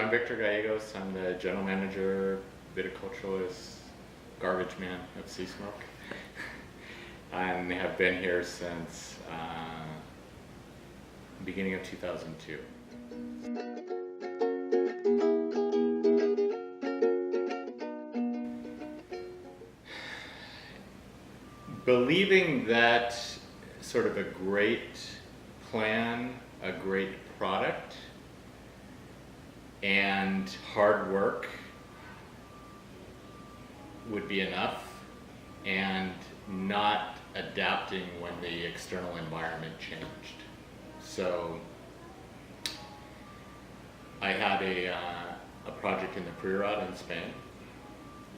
I'm Victor Gallegos. I'm the general manager, viticulturist, garbage man of Sea Smoke. I have been here since the beginning of 2002. Believing that sort of a great plan, a great product, and hard work would be enough, and not adapting when the external environment changed. So I had a project in the Priorat in Spain,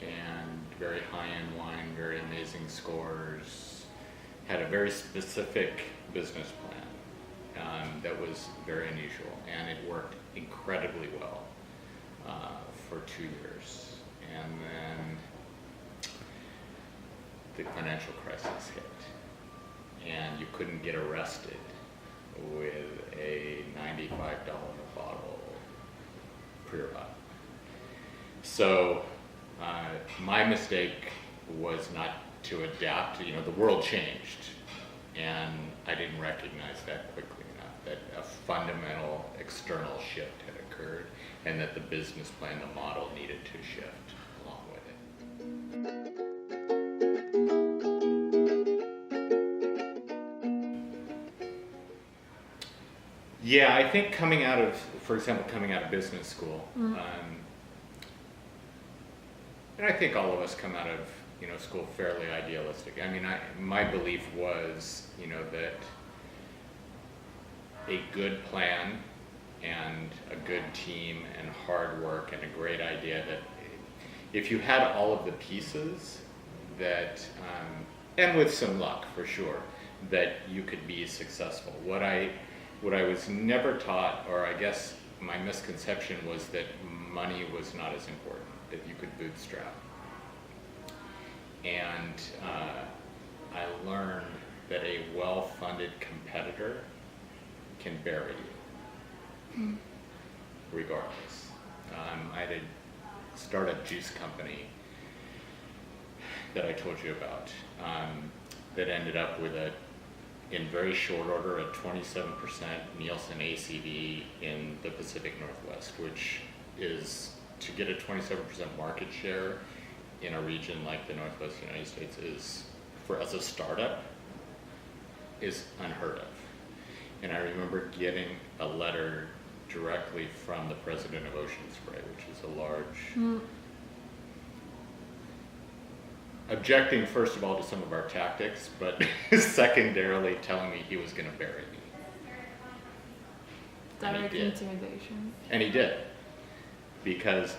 and very high-end wine, very amazing scores, had a very specific business plan that was very unusual, and it worked incredibly well for 2 years. And then the financial crisis hit, and you couldn't get arrested with a $95 a bottle Priorat. So my mistake was not to adapt. You know, the world changed, and I didn't recognize that quickly enough, that a fundamental external shift had occurred, and that the business plan, the model, needed to shift along with it. Yeah, I think coming out of, for example, coming out of business school, and I think all of us come out of, school fairly idealistic. I mean, my belief was, that a good plan and a good team and hard work and a great idea, that if you had all of the pieces, that, and with some luck for sure, that you could be successful. What I was never taught, or I guess my misconception, was that money was not as important, that you could bootstrap. And I learned that a well-funded competitor can bury you, regardless. I had a startup juice company that I told you about, that ended up with in very short order, a 27% Nielsen ACV in the Pacific Northwest, which is, to get a 27% market share in a region like the Northwest United States, is, as a startup, is unheard of. And I remember getting a letter directly from the president of Ocean Spray, which is a large, objecting first of all to some of our tactics, but secondarily telling me he was going to bury me. Direct intimidation. And he did, because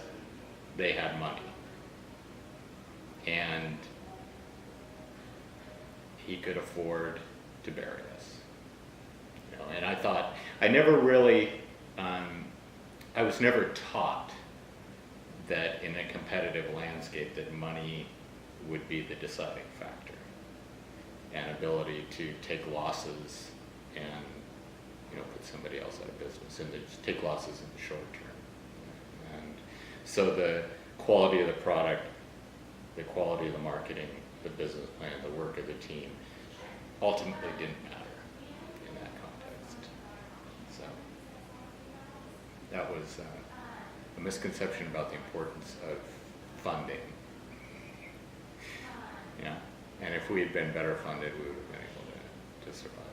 they had money. And he could afford to bury us. And I thought, I never really, I was never taught that in a competitive landscape that money would be the deciding factor, and ability to take losses and put somebody else out of business, and to just take losses in the short term. And so the quality of the product, the quality of the marketing, the business plan, the work of the team ultimately didn't matter in that context. So that was a misconception about the importance of funding. Yeah, and if we had been better funded, we would have been able to survive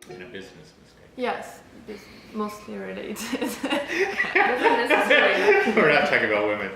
that. And a business mistake. Yes, it's mostly related. We're not talking about women.